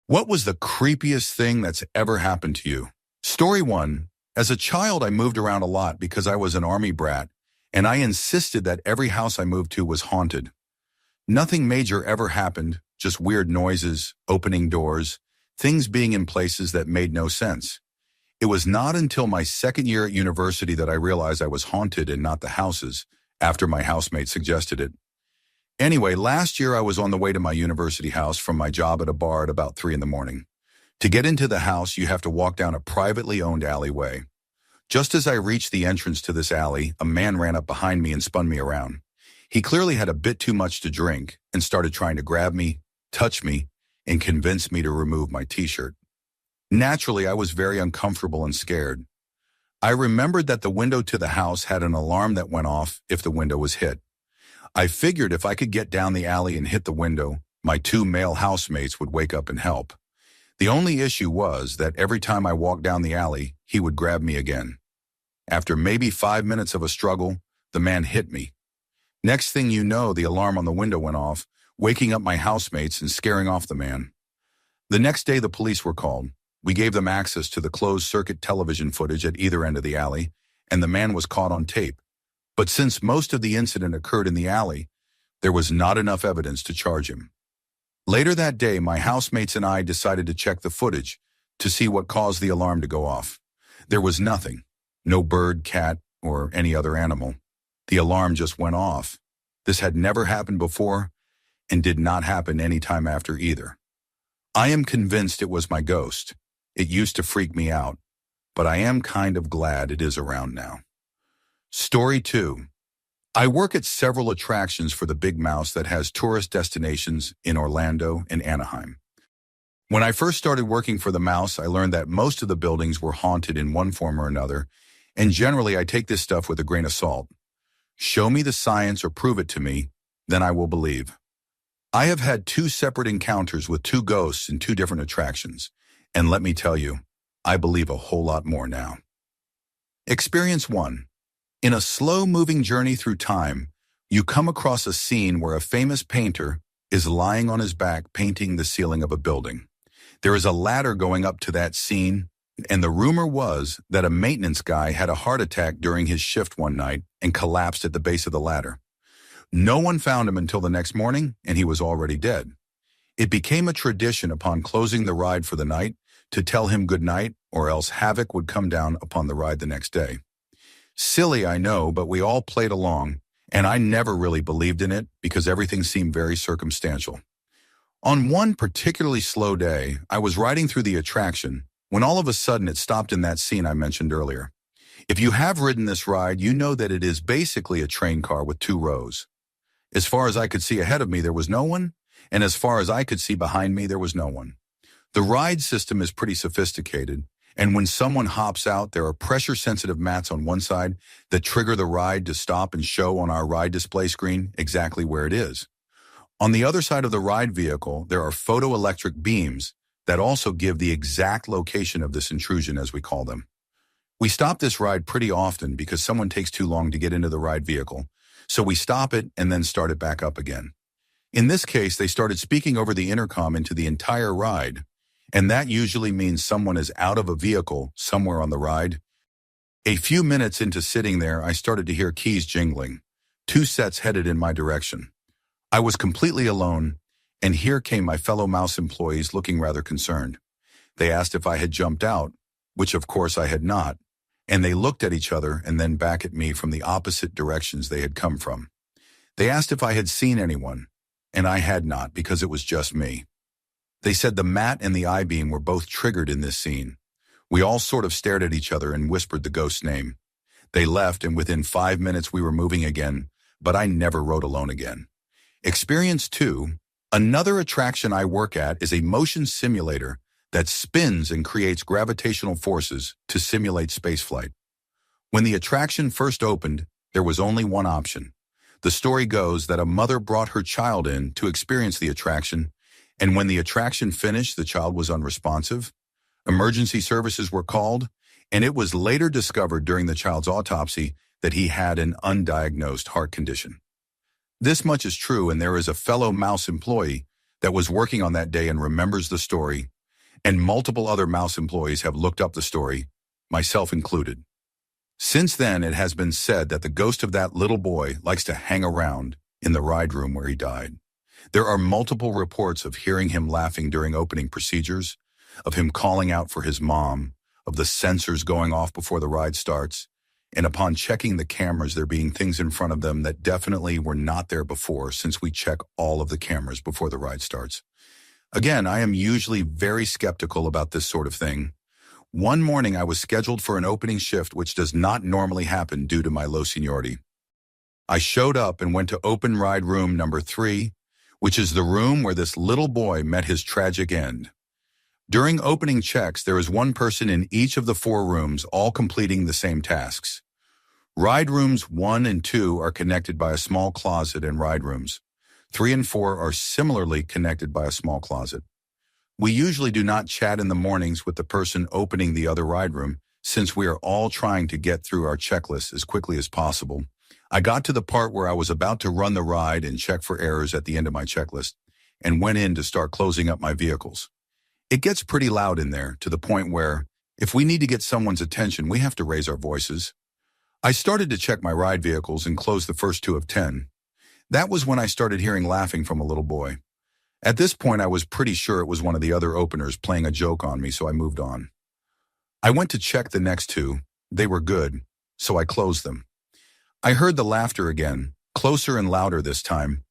What was the creepiest thing that's ever happened to you? Story 1. As a child, I moved around a lot because I was an army brat, and I insisted that every house I moved to was haunted. Nothing major ever happened, just weird noises, opening doors, things being in places that made no sense. It was not until my second year at university that I realized I was haunted and not the houses, after my housemate suggested it. Anyway, last year I was on the way to my university house from my job at a bar at about 3 in the morning. To get into the house, you have to walk down a privately owned alleyway. Just as I reached the entrance to this alley, a man ran up behind me and spun me around. He clearly had a bit too much to drink and started trying to grab me, touch me, and convince me to remove my t-shirt. Naturally, I was very uncomfortable and scared. I remembered that the window to the house had an alarm that went off if the window was hit. I figured if I could get down the alley and hit the window, my 2 male housemates would wake up and help. The only issue was that every time I walked down the alley, he would grab me again. After maybe 5 minutes of a struggle, the man hit me. Next thing you know, the alarm on the window went off, waking up my housemates and scaring off the man. The next day, the police were called. We gave them access to the closed-circuit television footage at either end of the alley, and the man was caught on tape. But since most of the incident occurred in the alley, there was not enough evidence to charge him. Later that day, my housemates and I decided to check the footage to see what caused the alarm to go off. There was nothing. No bird, cat, or any other animal. The alarm just went off. This had never happened before and did not happen any time after either. I am convinced it was my ghost. It used to freak me out, but I am kind of glad it is around now. Story 2. I work at several attractions for the Big Mouse that has tourist destinations in Orlando and Anaheim. When I first started working for the Mouse, I learned that most of the buildings were haunted in one form or another, and generally I take this stuff with a grain of salt. Show me the science or prove it to me, then I will believe. I have had 2 separate encounters with 2 ghosts in 2 different attractions, and let me tell you, I believe a whole lot more now. Experience 1. In a slow-moving journey through time, you come across a scene where a famous painter is lying on his back painting the ceiling of a building. There is a ladder going up to that scene, and the rumor was that a maintenance guy had a heart attack during his shift one night and collapsed at the base of the ladder. No one found him until the next morning, and he was already dead. It became a tradition upon closing the ride for the night to tell him good night, or else havoc would come down upon the ride the next day. Silly, I know, but we all played along, and I never really believed in it because everything seemed very circumstantial. On one particularly slow day, I was riding through the attraction when all of a sudden it stopped in that scene I mentioned earlier. If you have ridden this ride, you know that it is basically a train car with 2 rows. As far as I could see ahead of me, there was no one, and as far as I could see behind me, there was no one. The ride system is pretty sophisticated, and when someone hops out, there are pressure-sensitive mats on one side that trigger the ride to stop and show on our ride display screen exactly where it is. On the other side of the ride vehicle, there are photoelectric beams that also give the exact location of this intrusion, as we call them. We stop this ride pretty often because someone takes too long to get into the ride vehicle, so we stop it and then start it back up again. In this case, they started speaking over the intercom into the entire ride, and that usually means someone is out of a vehicle somewhere on the ride. A few minutes into sitting there, I started to hear keys jingling. 2 sets headed in my direction. I was completely alone, and here came my fellow Mouse employees looking rather concerned. They asked if I had jumped out, which of course I had not, and they looked at each other and then back at me from the opposite directions they had come from. They asked if I had seen anyone, and I had not because it was just me. They said the mat and the I-beam were both triggered in this scene. We all sort of stared at each other and whispered the ghost's name. They left, and within 5 minutes we were moving again, but I never rode alone again. Experience 2. Another attraction I work at is a motion simulator that spins and creates gravitational forces to simulate spaceflight. When the attraction first opened, there was only one option. The story goes that a mother brought her child in to experience the attraction, and when the attraction finished, the child was unresponsive. Emergency services were called, and it was later discovered during the child's autopsy that he had an undiagnosed heart condition. This much is true, and there is a fellow Mouse employee that was working on that day and remembers the story and multiple other Mouse employees have looked up the story, myself included. Since then, it has been said that the ghost of that little boy likes to hang around in the ride room where he died. There are multiple reports of hearing him laughing during opening procedures, of him calling out for his mom, of the sensors going off before the ride starts, and upon checking the cameras, there being things in front of them that definitely were not there before, since we check all of the cameras before the ride starts. Again, I am usually very skeptical about this sort of thing. One morning, I was scheduled for an opening shift, which does not normally happen due to my low seniority. I showed up and went to open ride room number 3, which is the room where this little boy met his tragic end. During opening checks, there is one person in each of the 4 rooms, all completing the same tasks. Ride rooms 1 and 2 are connected by a small closet, and ride rooms 3 and 4 are similarly connected by a small closet. We usually do not chat in the mornings with the person opening the other ride room, since we are all trying to get through our checklist as quickly as possible. I got to the part where I was about to run the ride and check for errors at the end of my checklist, and went in to start closing up my vehicles. It gets pretty loud in there, to the point where, if we need to get someone's attention, we have to raise our voices. I started to check my ride vehicles and close the first 2 of 10. That was when I started hearing laughing from a little boy. At this point, I was pretty sure it was one of the other openers playing a joke on me, so I moved on. I went to check the next 2. They were good, so I closed them. I heard the laughter again, closer and louder this time.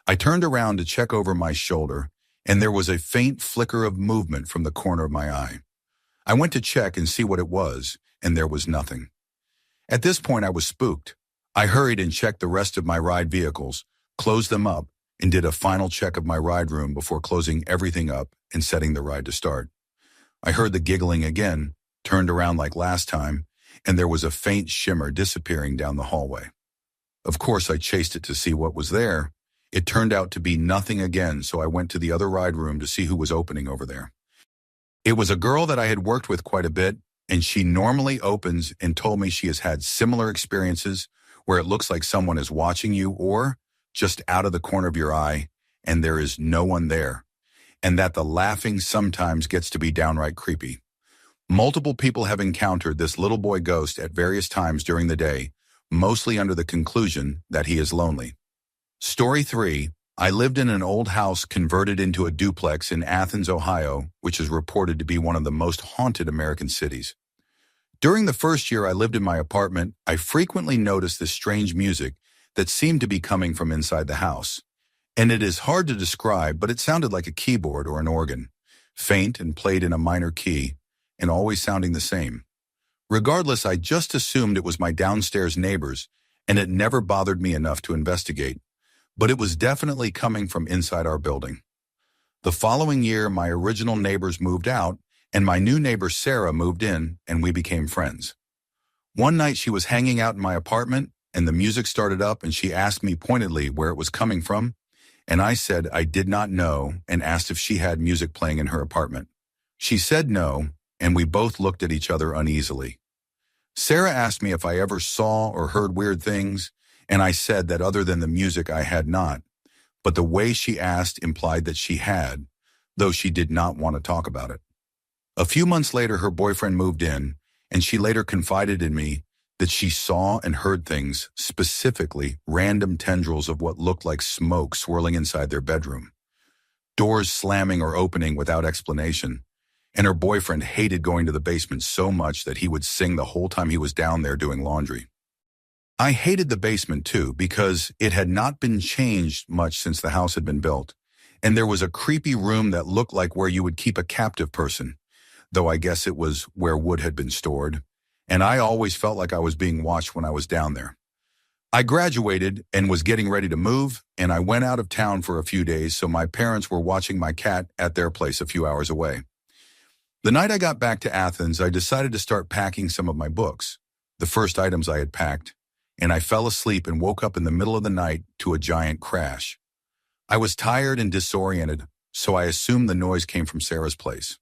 I turned around to check over my shoulder, and there was a faint flicker of movement from the corner of my eye. I went to check and see what it was, and there was nothing. At this point, I was spooked. I hurried and checked the rest of my ride vehicles, closed them up, and did a final check of my ride room before closing everything up and setting the ride to start. I heard the giggling again, turned around like last time, and there was a faint shimmer disappearing down the hallway. Of course, I chased it to see what was there. It turned out to be nothing again, so I went to the other ride room to see who was opening over there. It was a girl that I had worked with quite a bit, and she normally opens and told me she has had similar experiences where it looks like someone is watching you or just out of the corner of your eye, and there is no one there, and that the laughing sometimes gets to be downright creepy. Multiple people have encountered this little boy ghost at various times during the day, mostly under the conclusion that he is lonely. Story 3. I lived in an old house converted into a duplex in Athens, Ohio, which is reported to be one of the most haunted American cities. During the first year I lived in my apartment, I frequently noticed this strange music that seemed to be coming from inside the house. And it is hard to describe, but it sounded like a keyboard or an organ, faint and played in a minor key, and always sounding the same. Regardless, I just assumed it was my downstairs neighbors, and it never bothered me enough to investigate. But it was definitely coming from inside our building. The following year, my original neighbors moved out, and my new neighbor Sarah moved in, and we became friends. One night she was hanging out in my apartment, and the music started up, and she asked me pointedly where it was coming from, and I said I did not know and asked if she had music playing in her apartment. She said no, and we both looked at each other uneasily. Sarah asked me if I ever saw or heard weird things, and I said that other than the music I had not, but the way she asked implied that she had, though she did not want to talk about it. A few months later, her boyfriend moved in, and she later confided in me that she saw and heard things, specifically random tendrils of what looked like smoke swirling inside their bedroom, doors slamming or opening without explanation, and her boyfriend hated going to the basement so much that he would sing the whole time he was down there doing laundry. I hated the basement too because it had not been changed much since the house had been built, and there was a creepy room that looked like where you would keep a captive person, though I guess it was where wood had been stored, and I always felt like I was being watched when I was down there. I graduated and was getting ready to move, and I went out of town for a few days, so my parents were watching my cat at their place a few hours away. The night I got back to Athens, I decided to start packing some of my books, the first items I had packed, and I fell asleep and woke up in the middle of the night to a giant crash. I was tired and disoriented, so I assumed the noise came from Sarah's place.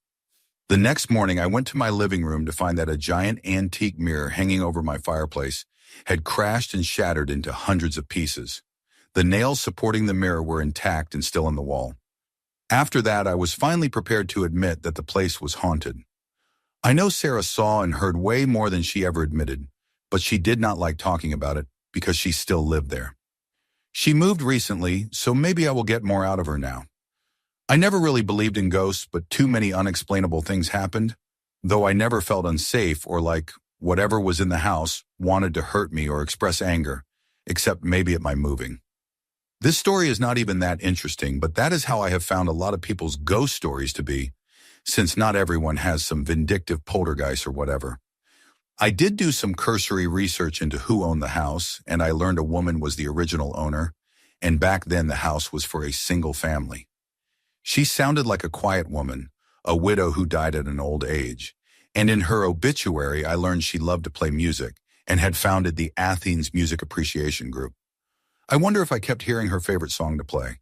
The next morning, I went to my living room to find that a giant antique mirror hanging over my fireplace had crashed and shattered into hundreds of pieces. The nails supporting the mirror were intact and still in the wall. After that, I was finally prepared to admit that the place was haunted. I know Sarah saw and heard way more than she ever admitted, but she did not like talking about it because she still lived there. She moved recently, so maybe I will get more out of her now. I never really believed in ghosts, but too many unexplainable things happened, though I never felt unsafe or like whatever was in the house wanted to hurt me or express anger, except maybe at my moving. This story is not even that interesting, but that is how I have found a lot of people's ghost stories to be, since not everyone has some vindictive poltergeist or whatever. I did do some cursory research into who owned the house, and I learned a woman was the original owner, and back then the house was for a single family. She sounded like a quiet woman, a widow who died at an old age, and in her obituary I learned she loved to play music and had founded the Athens Music Appreciation Group. I wonder if I kept hearing her favorite song to play.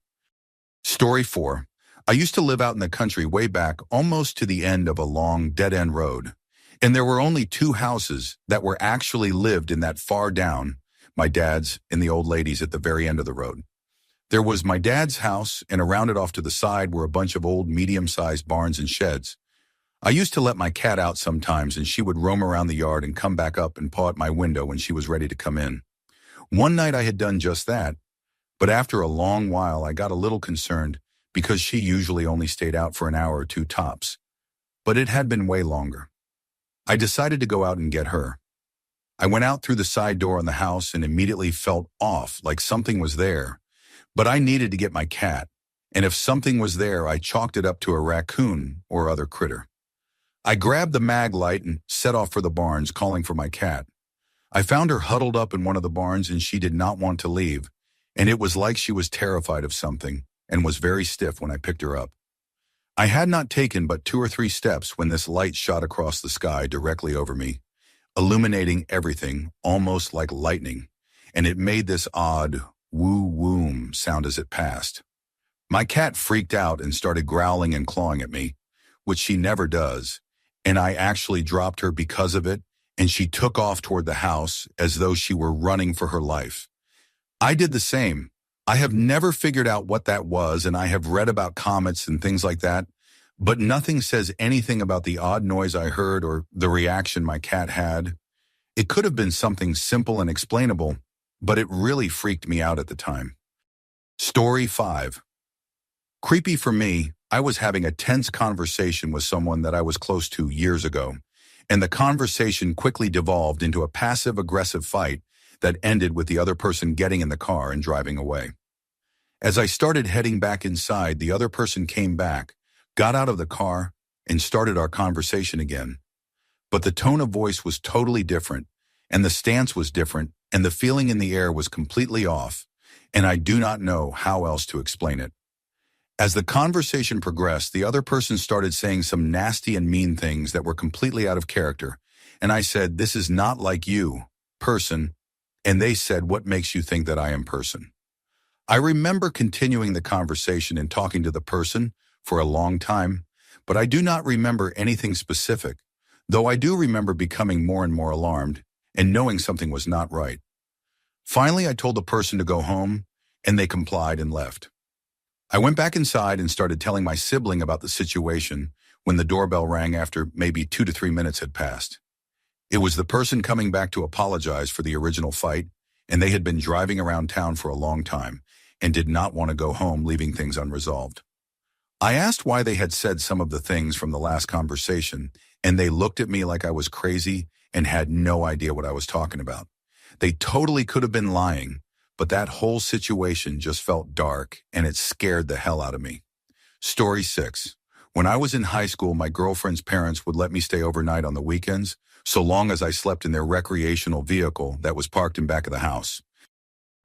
Story 4. I used to live out in the country way back, almost to the end of a long, dead-end road. And there were only 2 houses that were actually lived in that far down, my dad's and the old lady's at the very end of the road. There was my dad's house, and around it off to the side were a bunch of old medium-sized barns and sheds. I used to let my cat out sometimes, and she would roam around the yard and come back up and paw at my window when she was ready to come in. One night I had done just that, but after a long while I got a little concerned because she usually only stayed out for an hour or 2 tops. But it had been way longer. I decided to go out and get her. I went out through the side door on the house and immediately felt off, like something was there. But I needed to get my cat, and if something was there, I chalked it up to a raccoon or other critter. I grabbed the mag light and set off for the barns, calling for my cat. I found her huddled up in one of the barns, and she did not want to leave, and it was like she was terrified of something and was very stiff when I picked her up. I had not taken but 2 or 3 steps when this light shot across the sky directly over me, illuminating everything, almost like lightning, and it made this odd woo-woom sound as it passed. My cat freaked out and started growling and clawing at me, which she never does, and I actually dropped her because of it, and she took off toward the house as though she were running for her life. I did the same. I have never figured out what that was, and I have read about comets and things like that, but nothing says anything about the odd noise I heard or the reaction my cat had. It could have been something simple and explainable, but it really freaked me out at the time. Story 5. Creepy for me, I was having a tense conversation with someone that I was close to years ago, and the conversation quickly devolved into a passive-aggressive fight that ended with the other person getting in the car and driving away. As I started heading back inside, the other person came back, got out of the car, and started our conversation again. But the tone of voice was totally different, and the stance was different, and the feeling in the air was completely off, and I do not know how else to explain it. As the conversation progressed, the other person started saying some nasty and mean things that were completely out of character, and I said, "This is not like you, person," and they said, "What makes you think that I am person?" I remember continuing the conversation and talking to the person for a long time, but I do not remember anything specific, though I do remember becoming more and more alarmed and knowing something was not right. Finally, I told the person to go home, and they complied and left. I went back inside and started telling my sibling about the situation when the doorbell rang after maybe 2 to 3 minutes had passed. It was the person coming back to apologize for the original fight, and they had been driving around town for a long time and did not want to go home, leaving things unresolved. I asked why they had said some of the things from the last conversation, and they looked at me like I was crazy and had no idea what I was talking about. They totally could have been lying, but that whole situation just felt dark, and it scared the hell out of me. Story 6. When I was in high school, my girlfriend's parents would let me stay overnight on the weekends, so long as I slept in their recreational vehicle that was parked in back of the house.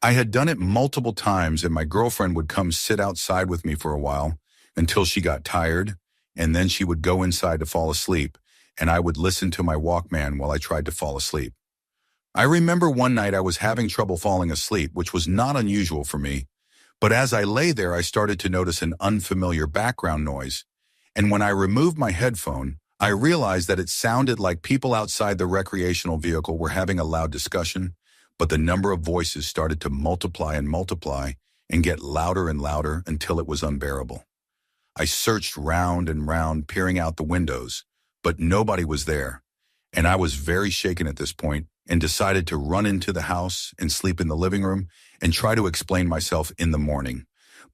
I had done it multiple times, and my girlfriend would come sit outside with me for a while until she got tired, and then she would go inside to fall asleep, and I would listen to my Walkman while I tried to fall asleep. I remember one night I was having trouble falling asleep, which was not unusual for me, but as I lay there, I started to notice an unfamiliar background noise, and when I removed my headphone, I realized that it sounded like people outside the recreational vehicle were having a loud discussion, but the number of voices started to multiply and get louder and louder until it was unbearable. I searched round and round, peering out the windows, but nobody was there. And I was very shaken at this point and decided to run into the house and sleep in the living room and try to explain myself in the morning.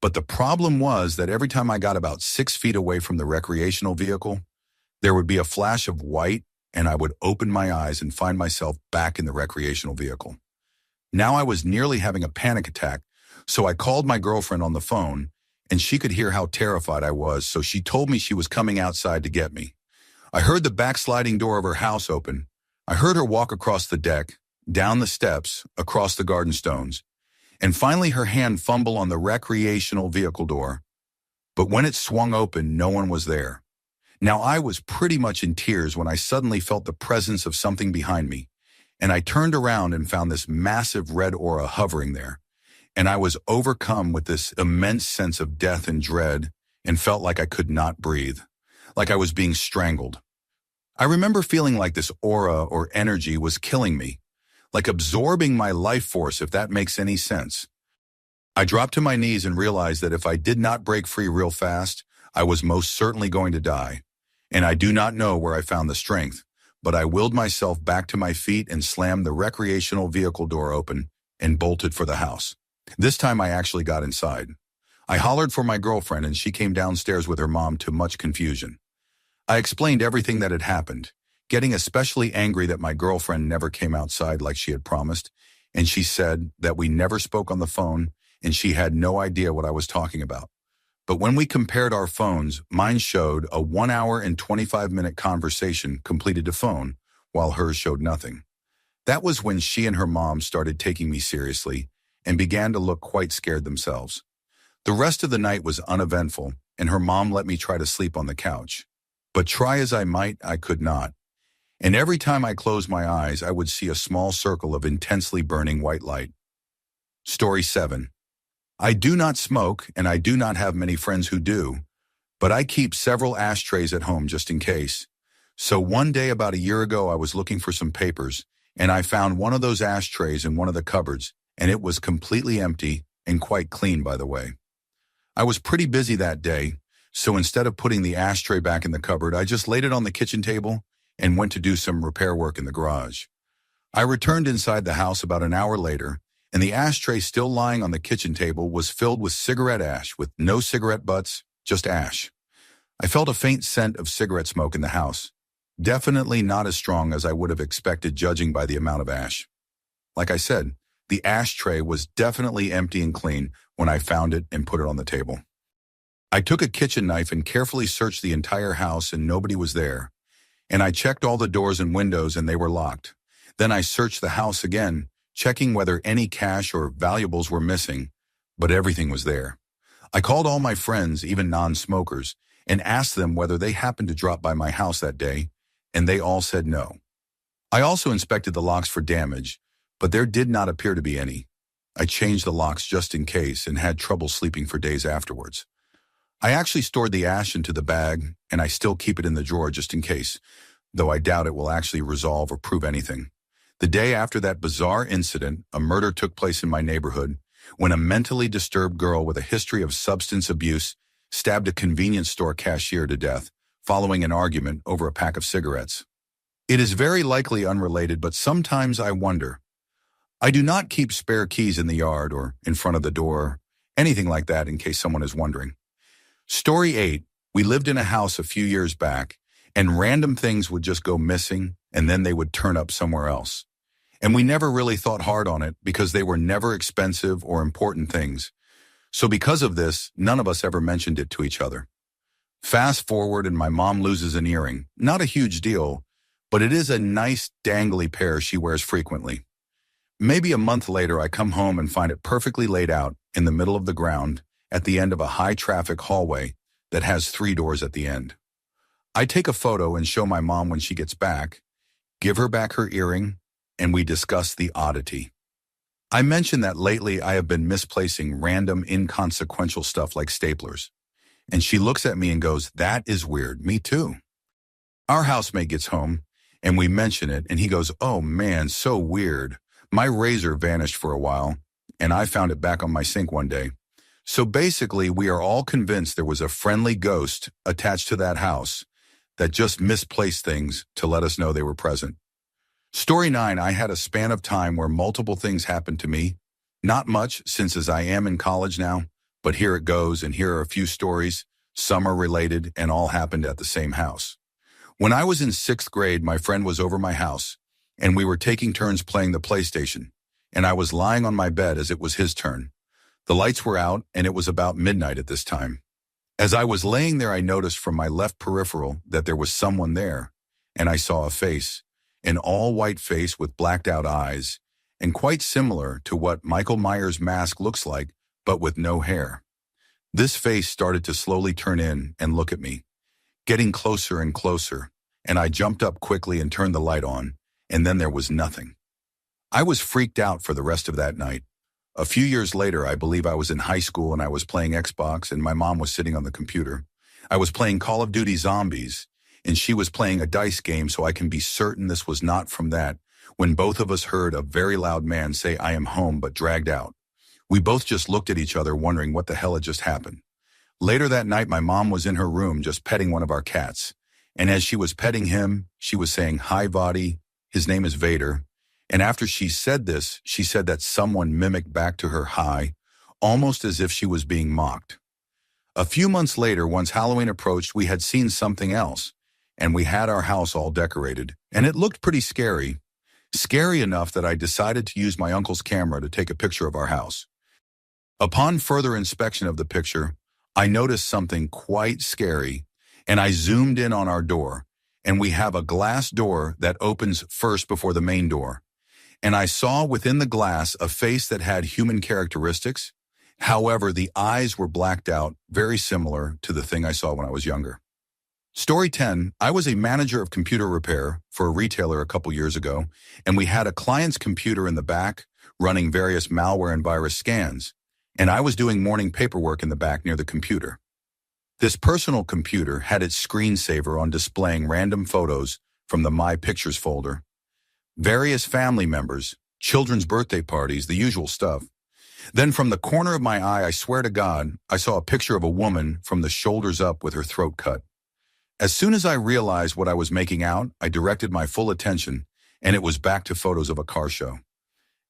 But the problem was that every time I got about 6 feet away from the recreational vehicle, there would be a flash of white and I would open my eyes and find myself back in the recreational vehicle. Now I was nearly having a panic attack, so I called my girlfriend on the phone and she could hear how terrified I was, so she told me she was coming outside to get me. I heard the back sliding door of her house open. I heard her walk across the deck, down the steps, across the garden stones, and finally her hand fumble on the recreational vehicle door. But when it swung open, no one was there. Now I was pretty much in tears when I suddenly felt the presence of something behind me, and I turned around and found this massive red aura hovering there, and I was overcome with this immense sense of death and dread and felt like I could not breathe, like I was being strangled. I remember feeling like this aura or energy was killing me, like absorbing my life force, if that makes any sense. I dropped to my knees and realized that if I did not break free real fast, I was most certainly going to die. And I do not know where I found the strength, but I willed myself back to my feet and slammed the recreational vehicle door open and bolted for the house. This time I actually got inside. I hollered for my girlfriend and she came downstairs with her mom to much confusion. I explained everything that had happened, getting especially angry that my girlfriend never came outside like she had promised, and she said that we never spoke on the phone and she had no idea what I was talking about. But when we compared our phones, mine showed a 1 hour and 25-minute conversation completed to phone, while hers showed nothing. That was when she and her mom started taking me seriously and began to look quite scared themselves. The rest of the night was uneventful, and her mom let me try to sleep on the couch. But try as I might, I could not. And every time I closed my eyes, I would see a small circle of intensely burning white light. Story 7. I do not smoke, and I do not have many friends who do, but I keep several ashtrays at home just in case. So one day about a year ago, I was looking for some papers, and I found one of those ashtrays in one of the cupboards, and it was completely empty and quite clean, by the way. I was pretty busy that day, so instead of putting the ashtray back in the cupboard, I just laid it on the kitchen table and went to do some repair work in the garage. I returned inside the house about an hour later, and the ashtray still lying on the kitchen table was filled with cigarette ash with no cigarette butts, just ash. I felt a faint scent of cigarette smoke in the house, definitely not as strong as I would have expected judging by the amount of ash. Like I said, the ashtray was definitely empty and clean when I found it and put it on the table. I took a kitchen knife and carefully searched the entire house and nobody was there. And I checked all the doors and windows and they were locked. Then I searched the house again, checking whether any cash or valuables were missing, but everything was there. I called all my friends, even non-smokers, and asked them whether they happened to drop by my house that day, and they all said no. I also inspected the locks for damage, but there did not appear to be any. I changed the locks just in case and had trouble sleeping for days afterwards. I actually stored the ash into the bag, and I still keep it in the drawer just in case, though I doubt it will actually resolve or prove anything. The day after that bizarre incident, a murder took place in my neighborhood when a mentally disturbed girl with a history of substance abuse stabbed a convenience store cashier to death following an argument over a pack of cigarettes. It is very likely unrelated, but sometimes I wonder. I do not keep spare keys in the yard or in front of the door, anything like that in case someone is wondering. Story 8. We lived in a house a few years back, and random things would just go missing, and then they would turn up somewhere else. And we never really thought hard on it because they were never expensive or important things. So because of this, none of us ever mentioned it to each other. Fast forward and my mom loses an earring. Not a huge deal, but it is a nice dangly pair she wears frequently. Maybe a month later, I come home and find it perfectly laid out in the middle of the ground at the end of a high-traffic hallway that has 3 doors at the end. I take a photo and show my mom when she gets back, give her back her earring, and we discuss the oddity. I mention that lately I have been misplacing random inconsequential stuff like staplers, and she looks at me and goes, "That is weird, me too." Our housemate gets home, and we mention it, and he goes, "Oh man, so weird. My razor vanished for a while, and I found it back on my sink one day. So basically, we are all convinced there was a friendly ghost attached to that house that just misplaced things to let us know they were present. Story 9, I had a span of time where multiple things happened to me. Not much, since as I am in college now, but here it goes, and here are a few stories. Some are related, and all happened at the same house. When I was in 6th grade, my friend was over my house, and we were taking turns playing the PlayStation, and I was lying on my bed as it was his turn. The lights were out, and it was about midnight at this time. As I was laying there, I noticed from my left peripheral that there was someone there, and I saw a face, an all-white face with blacked-out eyes, and quite similar to what Michael Myers' mask looks like, but with no hair. This face started to slowly turn in and look at me, getting closer and closer, and I jumped up quickly and turned the light on, and then there was nothing. I was freaked out for the rest of that night. A few years later, I believe I was in high school and I was playing Xbox and my mom was sitting on the computer. I was playing Call of Duty Zombies and she was playing a dice game, so I can be certain this was not from that, when both of us heard a very loud man say, "I am home," but dragged out. We both just looked at each other wondering what the hell had just happened. Later that night, my mom was in her room just petting one of our cats. And as she was petting him, she was saying, "Hi, Vadi. His name is Vader." And after she said this, she said that someone mimicked back to her hi, almost as if she was being mocked. A few months later, once Halloween approached, we had seen something else, and we had our house all decorated, and it looked pretty scary. Scary enough that I decided to use my uncle's camera to take a picture of our house. Upon further inspection of the picture, I noticed something quite scary, and I zoomed in on our door, and we have a glass door that opens first before the main door. And I saw within the glass a face that had human characteristics. However, the eyes were blacked out, very similar to the thing I saw when I was younger. Story 10, I was a manager of computer repair for a retailer a couple years ago, and we had a client's computer in the back running various malware and virus scans, and I was doing morning paperwork in the back near the computer. This personal computer had its screensaver on displaying random photos from the My Pictures folder. Various family members, children's birthday parties, the usual stuff. Then from the corner of my eye, I swear to God, I saw a picture of a woman from the shoulders up with her throat cut. As soon as I realized what I was making out, I directed my full attention, and it was back to photos of a car show.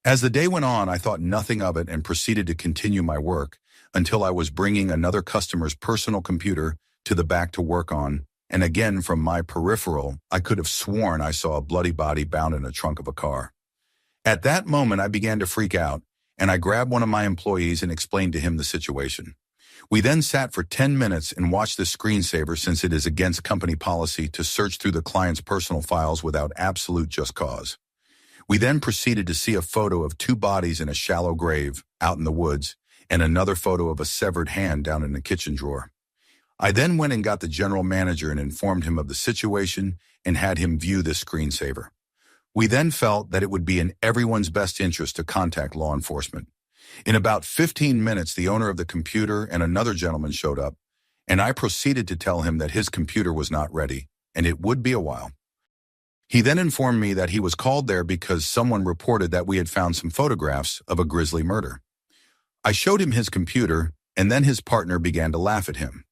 As the day went on, I thought nothing of it and proceeded to continue my work until I was bringing another customer's personal computer to the back to work on, and again from my peripheral, I could have sworn I saw a bloody body bound in the trunk of a car. At that moment, I began to freak out, and I grabbed one of my employees and explained to him the situation. We then sat for 10 minutes and watched the screensaver, since it is against company policy to search through the client's personal files without absolute just cause. We then proceeded to see a photo of 2 bodies in a shallow grave out in the woods and another photo of a severed hand down in the kitchen drawer. I then went and got the general manager and informed him of the situation and had him view this screensaver. We then felt that it would be in everyone's best interest to contact law enforcement. In about 15 minutes, the owner of the computer and another gentleman showed up, and I proceeded to tell him that his computer was not ready, and it would be a while. He then informed me that he was called there because someone reported that we had found some photographs of a grisly murder. I showed him his computer, and then his partner began to laugh at him.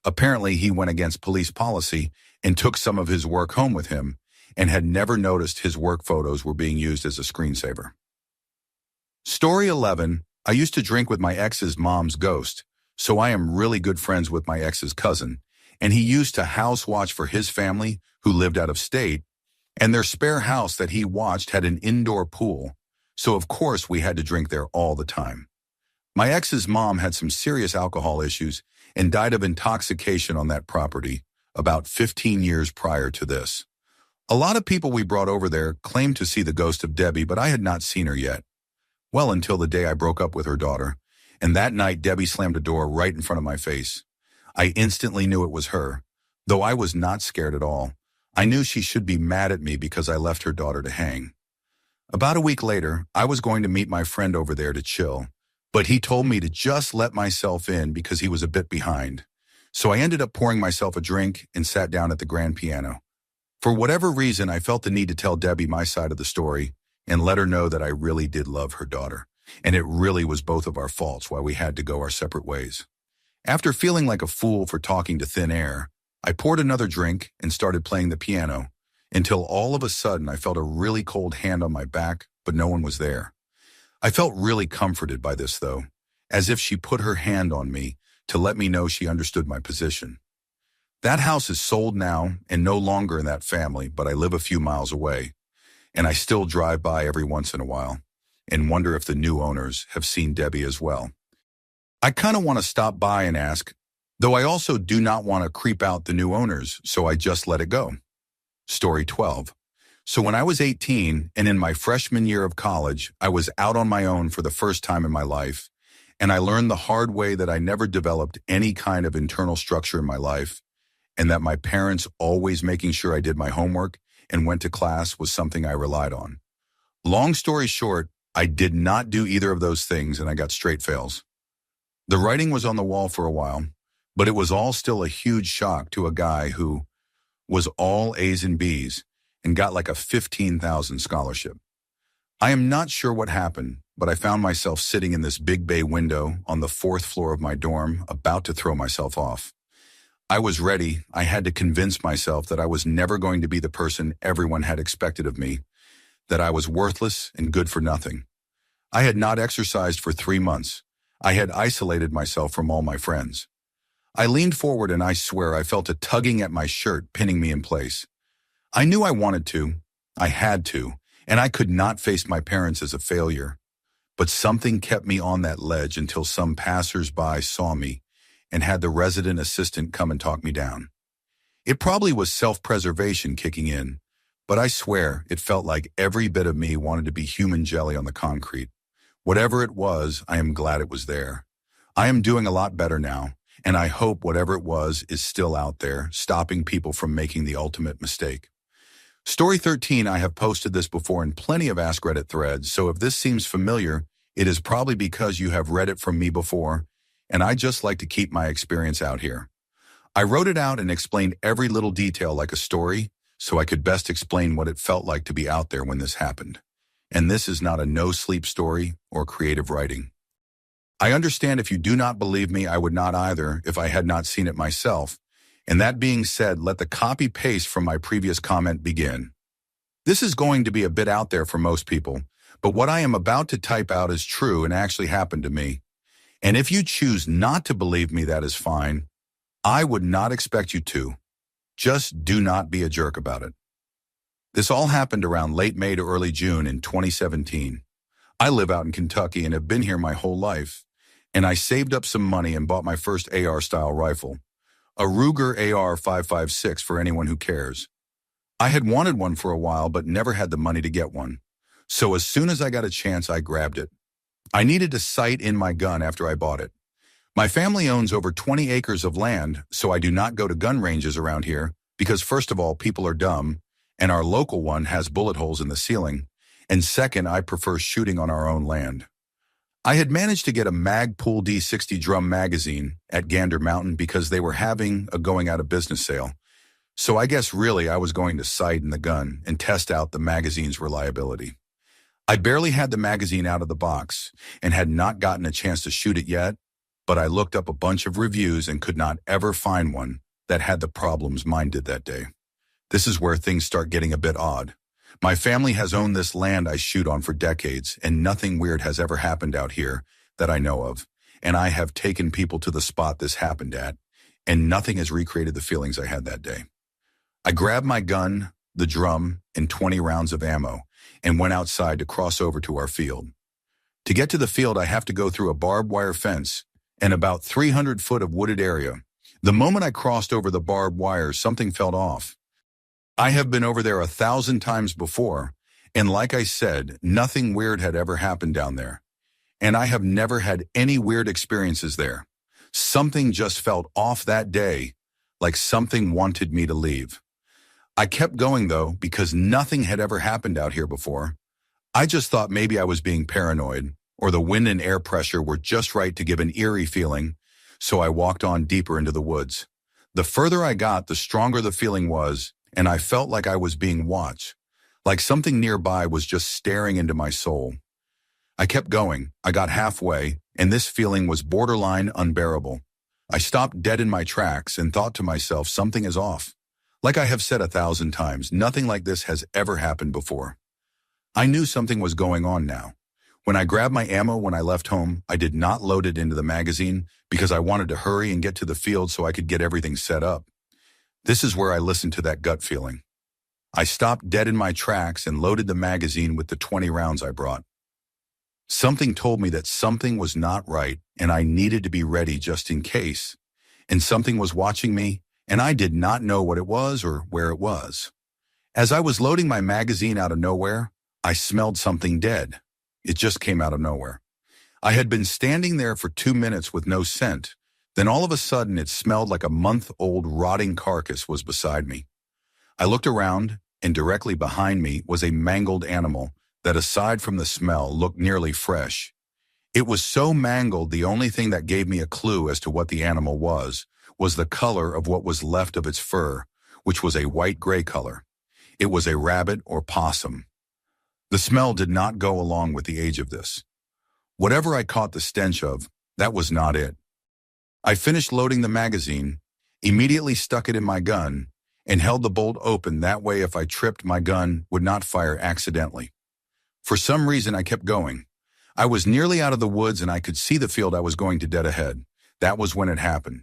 Apparently, he went against police policy and took some of his work home with him and had never noticed his work photos were being used as a screensaver. Story 11, I used to drink with my ex's mom's ghost, so I am really good friends with my ex's cousin, and he used to house watch for his family who lived out of state, and their spare house that he watched had an indoor pool, so of course we had to drink there all the time. My ex's mom had some serious alcohol issues and died of intoxication on that property about 15 years prior to this. A lot of people we brought over there claimed to see the ghost of Debbie, but I had not seen her yet. Well, until the day I broke up with her daughter, and that night Debbie slammed a door right in front of my face. I instantly knew it was her, though I was not scared at all. I knew she should be mad at me because I left her daughter to hang. About a week later, I was going to meet my friend over there to chill, but he told me to just let myself in because he was a bit behind. So I ended up pouring myself a drink and sat down at the grand piano. For whatever reason, I felt the need to tell Debbie my side of the story and let her know that I really did love her daughter. and it really was both of our faults why we had to go our separate ways. After feeling like a fool for talking to thin air, I poured another drink and started playing the piano, until all of a sudden I felt a really cold hand on my back, but no one was there. I felt really comforted by this though, as if she put her hand on me to let me know she understood my position. That house is sold now and no longer in that family, but I live a few miles away, and I still drive by every once in a while and wonder if the new owners have seen Debbie as well. I kind of want to stop by and ask, though I also do not want to creep out the new owners, so I just let it go. Story 12. So when I was 18 and in my freshman year of college, I was out on my own for the first time in my life, and I learned the hard way that I never developed any kind of internal structure in my life, and that my parents always making sure I did my homework and went to class was something I relied on. Long story short, I did not do either of those things and I got straight fails. The writing was on the wall for a while, but it was all still a huge shock to a guy who was all A's and B's and got like a 15,000 scholarship. I am not sure what happened, but I found myself sitting in this big bay window on the 4th floor of my dorm, about to throw myself off. I was ready. I had to convince myself that I was never going to be the person everyone had expected of me, that I was worthless and good for nothing. I had not exercised for 3 months. I had isolated myself from all my friends. I leaned forward and I swear I felt a tugging at my shirt pinning me in place. I knew I wanted to, I had to, and I could not face my parents as a failure. But something kept me on that ledge until some passers-by saw me and had the resident assistant come and talk me down. It probably was self-preservation kicking in, but I swear it felt like every bit of me wanted to be human jelly on the concrete. Whatever it was, I am glad it was there. I am doing a lot better now, and I hope whatever it was is still out there, stopping people from making the ultimate mistake. Story 13, I have posted this before in plenty of Ask Reddit threads, so if this seems familiar, it is probably because you have read it from me before, and I just like to keep my experience out here. I wrote it out and explained every little detail like a story, so I could best explain what it felt like to be out there when this happened. And this is not a no-sleep story or creative writing. I understand if you do not believe me, I would not either if I had not seen it myself. And that being said, let the copy-paste from my previous comment begin. This is going to be a bit out there for most people, but what I am about to type out is true and actually happened to me. And if you choose not to believe me, that is fine. I would not expect you to. Just do not be a jerk about it. This all happened around late May to early June in 2017. I live out in Kentucky and have been here my whole life, and I saved up some money and bought my first AR-style rifle, a Ruger AR-556 for anyone who cares. I had wanted one for a while but never had the money to get one, so as soon as I got a chance, I grabbed it. I needed to sight in my gun after I bought it. My family owns over 20 acres of land, so I do not go to gun ranges around here because first of all, people are dumb, and our local one has bullet holes in the ceiling, and second, I prefer shooting on our own land. I had managed to get a Magpul D60 drum magazine at Gander Mountain because they were having a going out of business sale, so I guess really I was going to sight in the gun and test out the magazine's reliability. I barely had the magazine out of the box and had not gotten a chance to shoot it yet, but I looked up a bunch of reviews and could not ever find one that had the problems mine did that day. This is where things start getting a bit odd. My family has owned this land I shoot on for decades, and nothing weird has ever happened out here that I know of, and I have taken people to the spot this happened at, and nothing has recreated the feelings I had that day. I grabbed my gun, the drum, and 20 rounds of ammo, and went outside to cross over to our field. To get to the field, I have to go through a barbed wire fence and about 300 foot of wooded area. The moment I crossed over the barbed wire, something felt off. I have been over there 1,000 times before, and like I said, nothing weird had ever happened down there. And I have never had any weird experiences there. Something just felt off that day, like something wanted me to leave. I kept going though, because nothing had ever happened out here before. I just thought maybe I was being paranoid, or the wind and air pressure were just right to give an eerie feeling, so I walked on deeper into the woods. The further I got, the stronger the feeling was, and I felt like I was being watched, like something nearby was just staring into my soul. I kept going. I got halfway, and this feeling was borderline unbearable. I stopped dead in my tracks and thought to myself, something is off. Like I have said 1,000 times, nothing like this has ever happened before. I knew something was going on now. When I grabbed my ammo when I left home, I did not load it into the magazine because I wanted to hurry and get to the field so I could get everything set up. This is where I listened to that gut feeling. I stopped dead in my tracks and loaded the magazine with the 20 rounds I brought. Something told me that something was not right and I needed to be ready just in case. And something was watching me, and I did not know what it was or where it was. As I was loading my magazine out of nowhere, I smelled something dead. It just came out of nowhere. I had been standing there for 2 minutes with no scent. Then all of a sudden it smelled like a month-old rotting carcass was beside me. I looked around, and directly behind me was a mangled animal that, aside from the smell, looked nearly fresh. It was so mangled, the only thing that gave me a clue as to what the animal was the color of what was left of its fur, which was a white-gray color. It was a rabbit or possum. The smell did not go along with the age of this. Whatever I caught the stench of, that was not it. I finished loading the magazine, immediately stuck it in my gun, and held the bolt open. That way, if I tripped, my gun would not fire accidentally. For some reason, I kept going. I was nearly out of the woods and I could see the field I was going to dead ahead. That was when it happened.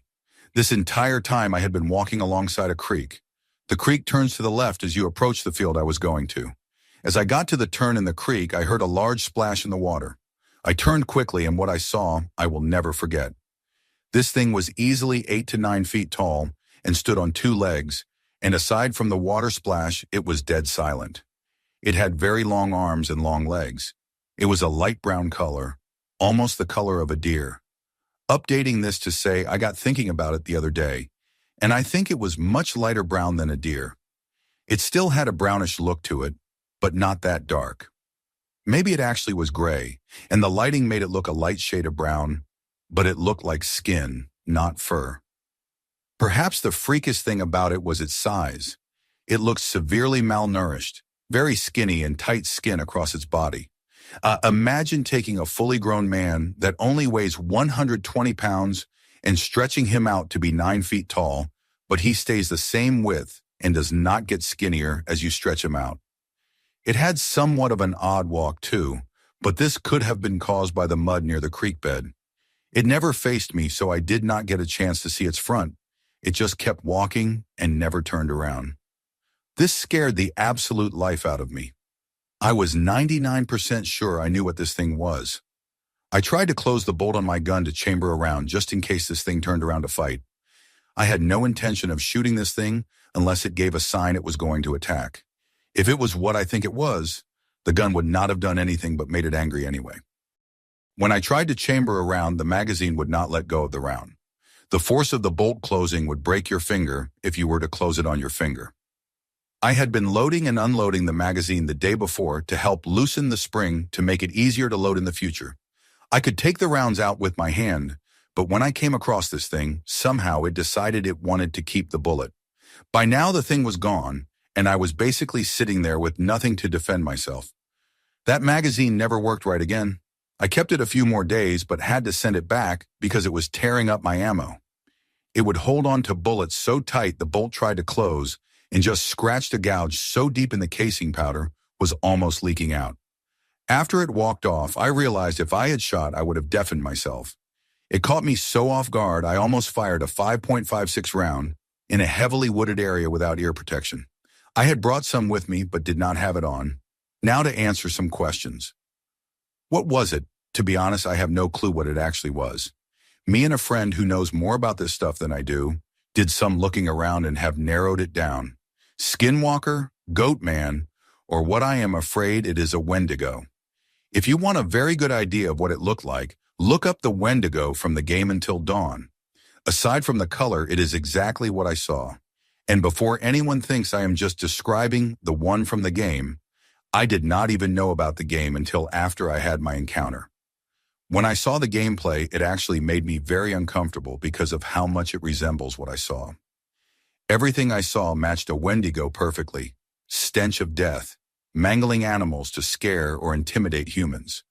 This entire time I had been walking alongside a creek. The creek turns to the left as you approach the field I was going to. As I got to the turn in the creek, I heard a large splash in the water. I turned quickly, and what I saw, I will never forget. This thing was easily 8 to 9 feet tall and stood on 2 legs, and aside from the water splash, it was dead silent. It had very long arms and long legs. It was a light brown color, almost the color of a deer. Updating this to say I got thinking about it the other day, and I think it was much lighter brown than a deer. It still had a brownish look to it, but not that dark. Maybe it actually was gray, and the lighting made it look a light shade of brown, but it looked like skin, not fur. Perhaps the freakiest thing about it was its size. It looked severely malnourished, very skinny and tight skin across its body. Imagine taking a fully grown man that only weighs 120 pounds and stretching him out to be 9 feet tall, but he stays the same width and does not get skinnier as you stretch him out. It had somewhat of an odd walk too, but this could have been caused by the mud near the creek bed. It never faced me, so I did not get a chance to see its front. It just kept walking and never turned around. This scared the absolute life out of me. I was 99% sure I knew what this thing was. I tried to close the bolt on my gun to chamber around just in case this thing turned around to fight. I had no intention of shooting this thing unless it gave a sign it was going to attack. If it was what I think it was, the gun would not have done anything but made it angry anyway. When I tried to chamber around, the magazine would not let go of the round. The force of the bolt closing would break your finger if you were to close it on your finger. I had been loading and unloading the magazine the day before to help loosen the spring to make it easier to load in the future. I could take the rounds out with my hand, but when I came across this thing, somehow it decided it wanted to keep the bullet. By now the thing was gone, and I was basically sitting there with nothing to defend myself. That magazine never worked right again. I kept it a few more days, but had to send it back because it was tearing up my ammo. It would hold on to bullets so tight the bolt tried to close, and just scratched a gouge so deep in the casing powder was almost leaking out. After it walked off, I realized if I had shot, I would have deafened myself. It caught me so off guard, I almost fired a 5.56 round in a heavily wooded area without ear protection. I had brought some with me, but did not have it on. Now to answer some questions. What was it? To be honest, I have no clue what it actually was. Me and a friend who knows more about this stuff than I do did some looking around and have narrowed it down. Skinwalker, goat man, or what I am afraid it is, a Wendigo. If you want a very good idea of what it looked like, look up the Wendigo from the game Until Dawn. Aside from the color, it is exactly what I saw. And before anyone thinks I am just describing the one from the game, I did not even know about the game until after I had my encounter. When I saw the gameplay, it actually made me very uncomfortable because of how much it resembles what I saw. Everything I saw matched a Wendigo perfectly. Stench of death, mangling animals to scare or intimidate humans.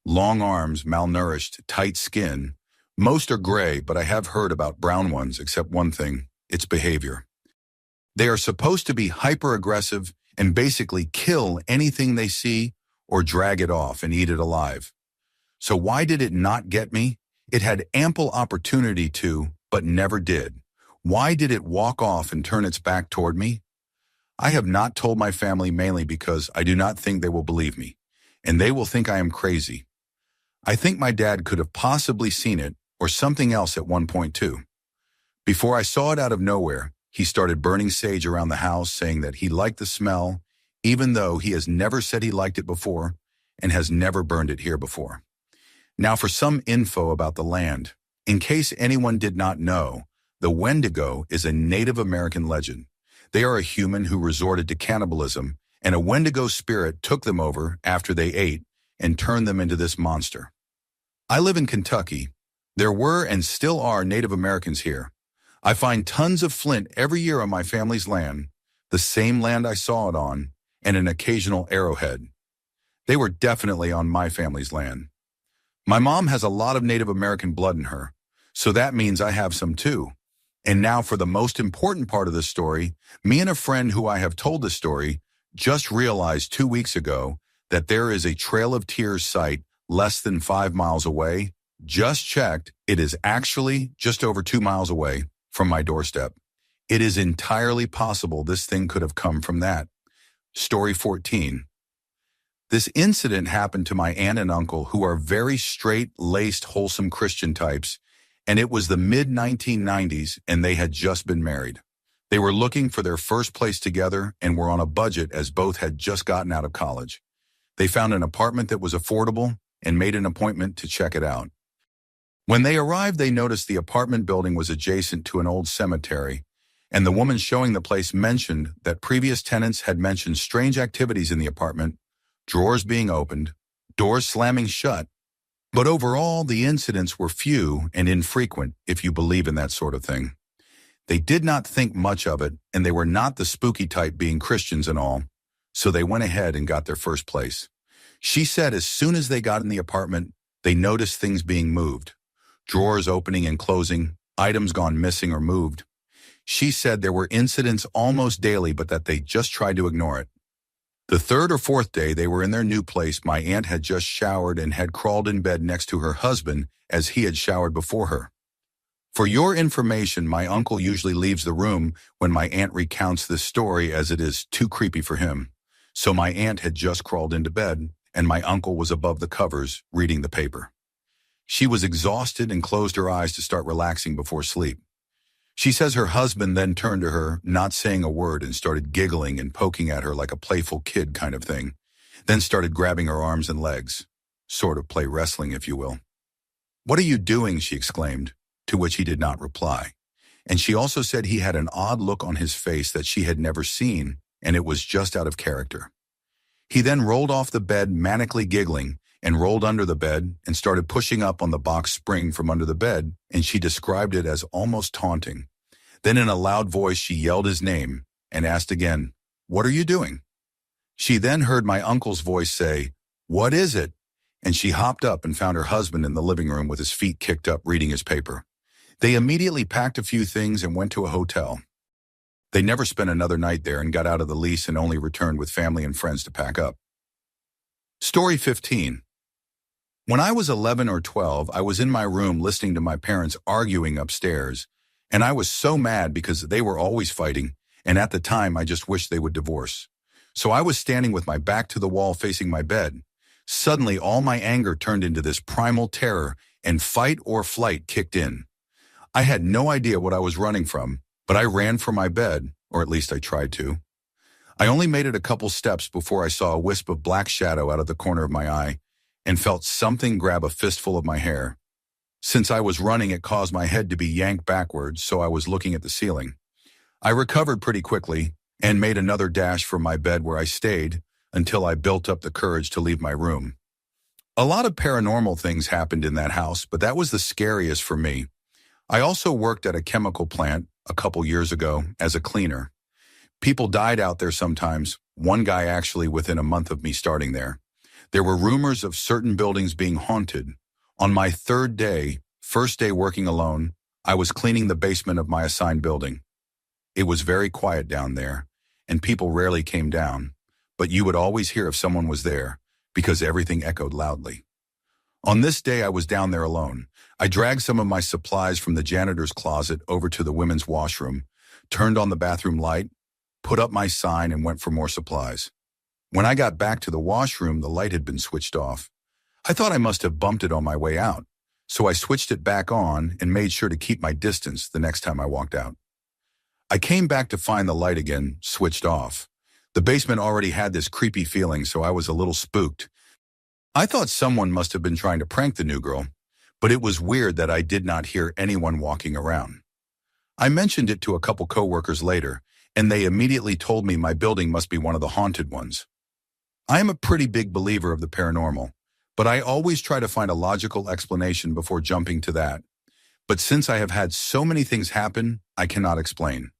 Long arms, malnourished, tight skin. Most are gray, but I have heard about brown ones, except one thing, its behavior. They are supposed to be hyper-aggressive and basically kill anything they see or drag it off and eat it alive. So why did it not get me? It had ample opportunity to, but never did. Why did it walk off and turn its back toward me? I have not told my family mainly because I do not think they will believe me, and they will think I am crazy. I think my dad could have possibly seen it or something else at one point too. Before I saw it out of nowhere, he started burning sage around the house, saying that he liked the smell, even though he has never said he liked it before and has never burned it here before. Now for some info about the land. In case anyone did not know, the Wendigo is a Native American legend. They are a human who resorted to cannibalism, and a Wendigo spirit took them over after they ate and turned them into this monster. I live in Kentucky. There were and still are Native Americans here. I find tons of flint every year on my family's land, the same land I saw it on, and an occasional arrowhead. They were definitely on my family's land. My mom has a lot of Native American blood in her, so that means I have some too. And now for the most important part of the story, me and a friend who I have told the story just realized 2 weeks ago that there is a Trail of Tears site less than 5 miles away. Just checked, it is actually just over 2 miles away from my doorstep. It is entirely possible this thing could have come from that. Story 14. This incident happened to my aunt and uncle, who are very straight-laced, wholesome Christian types, and it was the mid-1990s and they had just been married. They were looking for their first place together and were on a budget as both had just gotten out of college. They found an apartment that was affordable and made an appointment to check it out. When they arrived, they noticed the apartment building was adjacent to an old cemetery, and the woman showing the place mentioned that previous tenants had mentioned strange activities in the apartment, drawers being opened, doors slamming shut. But overall, the incidents were few and infrequent, if you believe in that sort of thing. They did not think much of it, and they were not the spooky type, being Christians and all, so they went ahead and got their first place. She said as soon as they got in the apartment, they noticed things being moved. Drawers opening and closing, items gone missing or moved. She said there were incidents almost daily, but that they just tried to ignore it. The third or fourth day they were in their new place, my aunt had just showered and had crawled in bed next to her husband as he had showered before her. For your information, my uncle usually leaves the room when my aunt recounts this story, as it is too creepy for him. So my aunt had just crawled into bed, and my uncle was above the covers reading the paper. She was exhausted and closed her eyes to start relaxing before sleep. She says her husband then turned to her, not saying a word, and started giggling and poking at her like a playful kid kind of thing, then started grabbing her arms and legs. Sort of play wrestling, if you will. "What are you doing?" she exclaimed, to which he did not reply. And she also said he had an odd look on his face that she had never seen, and it was just out of character. He then rolled off the bed, manically giggling, and rolled under the bed and started pushing up on the box spring from under the bed, and she described it as almost taunting. Then in a loud voice she yelled his name and asked again, "What are you doing?" She then heard my uncle's voice say, "What is it?" And she hopped up and found her husband in the living room with his feet kicked up reading his paper. They immediately packed a few things and went to a hotel. They never spent another night there and got out of the lease and only returned with family and friends to pack up. Story 15. When I was 11 or 12, I was in my room listening to my parents arguing upstairs, and I was so mad because they were always fighting, and at the time I just wished they would divorce. So I was standing with my back to the wall facing my bed. Suddenly all my anger turned into this primal terror, and fight or flight kicked in. I had no idea what I was running from, but I ran for my bed, or at least I tried to. I only made it a couple steps before I saw a wisp of black shadow out of the corner of my eye, and felt something grab a fistful of my hair. Since I was running, it caused my head to be yanked backwards, so I was looking at the ceiling. I recovered pretty quickly and made another dash for my bed, where I stayed until I built up the courage to leave my room. A lot of paranormal things happened in that house, but that was the scariest for me. I also worked at a chemical plant a couple years ago as a cleaner. People died out there sometimes, one guy actually within a month of me starting there. There were rumors of certain buildings being haunted. On my first day working alone, I was cleaning the basement of my assigned building. It was very quiet down there, and people rarely came down, but you would always hear if someone was there, because everything echoed loudly. On this day I was down there alone. I dragged some of my supplies from the janitor's closet over to the women's washroom, turned on the bathroom light, put up my sign, and went for more supplies. When I got back to the washroom, the light had been switched off. I thought I must have bumped it on my way out, so I switched it back on and made sure to keep my distance the next time I walked out. I came back to find the light again switched off. The basement already had this creepy feeling, so I was a little spooked. I thought someone must have been trying to prank the new girl, but it was weird that I did not hear anyone walking around. I mentioned it to a couple coworkers later, and they immediately told me my building must be one of the haunted ones. I am a pretty big believer of the paranormal, but I always try to find a logical explanation before jumping to that. But since I have had so many things happen, I cannot explain.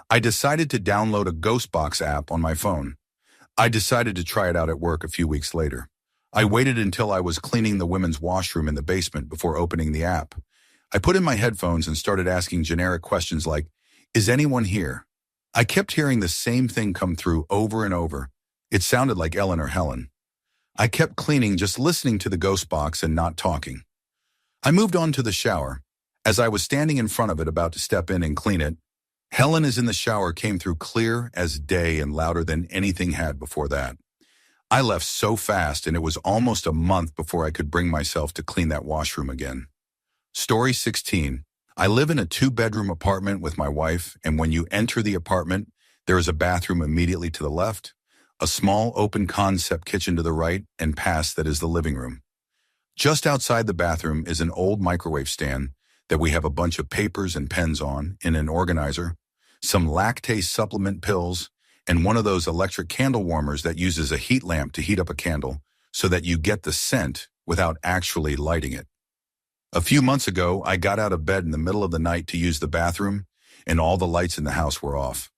I decided to download a Ghostbox app on my phone. I decided to try it out at work a few weeks later. I waited until I was cleaning the women's washroom in the basement before opening the app. I put in my headphones and started asking generic questions like, "Is anyone here?" I kept hearing the same thing come through over and over. It sounded like Ellen or Helen. I kept cleaning, just listening to the ghost box and not talking. I moved on to the shower. As I was standing in front of it about to step in and clean it, "Helen is in the shower" came through clear as day and louder than anything had before that. I left so fast, and it was almost a month before I could bring myself to clean that washroom again. Story 16. I live in a 2-bedroom apartment with my wife, and when you enter the apartment, there is a bathroom immediately to the left, a small open concept kitchen to the right, and past that is the living room. Just outside the bathroom is an old microwave stand that we have a bunch of papers and pens on, in an organizer, some lactase supplement pills, and one of those electric candle warmers that uses a heat lamp to heat up a candle so that you get the scent without actually lighting it. A few months ago, I got out of bed in the middle of the night to use the bathroom, and all the lights in the house were off.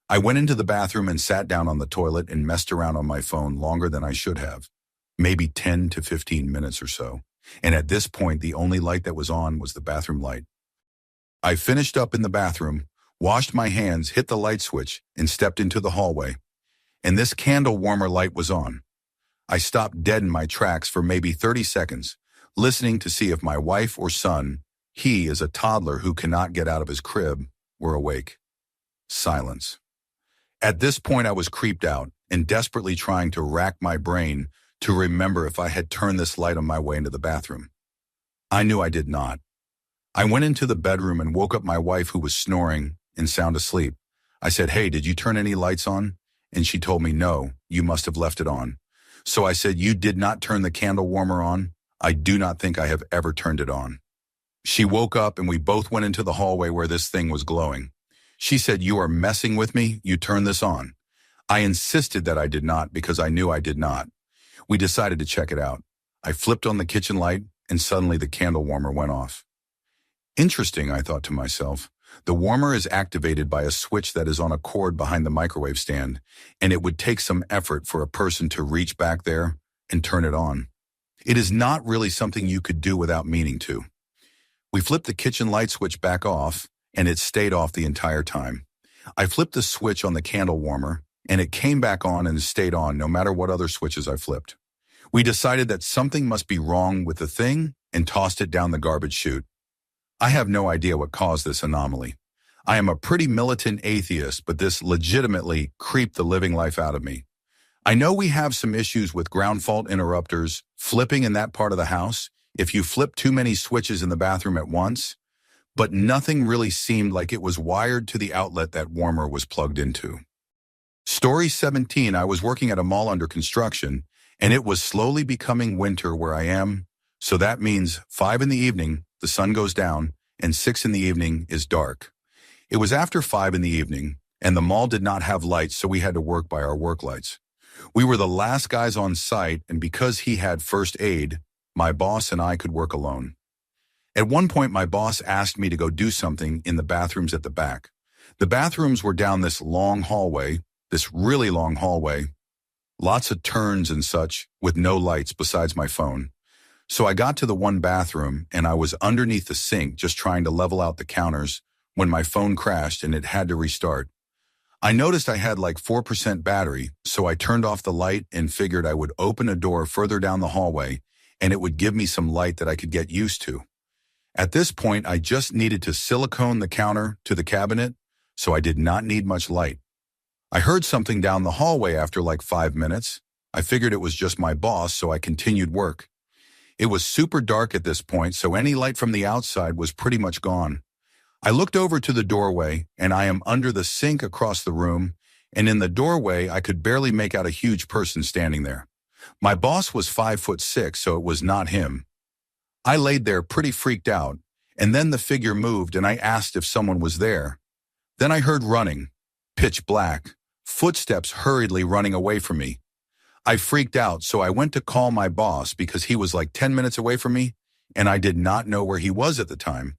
I went into the bathroom and sat down on the toilet and messed around on my phone longer than I should have, maybe 10 to 15 minutes or so. And at this point, the only light that was on was the bathroom light. I finished up in the bathroom, washed my hands, hit the light switch, and stepped into the hallway. And this candle warmer light was on. I stopped dead in my tracks for maybe 30 seconds, listening to see if my wife or son, he is a toddler who cannot get out of his crib, were awake. Silence. At this point, I was creeped out and desperately trying to rack my brain to remember if I had turned this light on my way into the bathroom. I knew I did not. I went into the bedroom and woke up my wife, who was snoring and sound asleep. I said, "Hey, did you turn any lights on?" And she told me, "No, you must have left it on." So I said, "You did not turn the candle warmer on?" "I do not think I have ever turned it on." She woke up and we both went into the hallway where this thing was glowing. She said, "You are messing with me. You turned this on." I insisted that I did not because I knew I did not. We decided to check it out. I flipped on the kitchen light and suddenly the candle warmer went off. Interesting, I thought to myself. The warmer is activated by a switch that is on a cord behind the microwave stand, and it would take some effort for a person to reach back there and turn it on. It is not really something you could do without meaning to. We flipped the kitchen light switch back off, and it stayed off the entire time. I flipped the switch on the candle warmer, and it came back on and stayed on no matter what other switches I flipped. We decided that something must be wrong with the thing and tossed it down the garbage chute. I have no idea what caused this anomaly. I am a pretty militant atheist, but this legitimately creeped the living life out of me. I know we have some issues with ground fault interrupters flipping in that part of the house if you flip too many switches in the bathroom at once, but nothing really seemed like it was wired to the outlet that warmer was plugged into. Story 17. I was working at a mall under construction, and it was slowly becoming winter where I am, so that means 5 in the evening, the sun goes down, and 6 in the evening is dark. It was after 5 in the evening, and the mall did not have lights, so we had to work by our work lights. We were the last guys on site, and because he had first aid, my boss and I could work alone. At one point, my boss asked me to go do something in the bathrooms at the back. The bathrooms were down this long hallway, this really long hallway, Lots of turns and such, with no lights besides my phone. So I got to the one bathroom and I was underneath the sink just trying to level out the counters when my phone crashed and it had to restart. I noticed I had like 4% battery, so I turned off the light and figured I would open a door further down the hallway and it would give me some light that I could get used to. At this point, I just needed to silicone the counter to the cabinet, so I did not need much light. I heard something down the hallway after like 5 minutes. I figured it was just my boss, so I continued work. It was super dark at this point, so any light from the outside was pretty much gone. I looked over to the doorway, and I am under the sink across the room, and in the doorway I could barely make out a huge person standing there. My boss was 5'6", so it was not him. I laid there pretty freaked out, and then the figure moved and I asked if someone was there. Then I heard running, pitch black, footsteps hurriedly running away from me. I freaked out, so I went to call my boss because he was like 10 minutes away from me, and I did not know where he was at the time.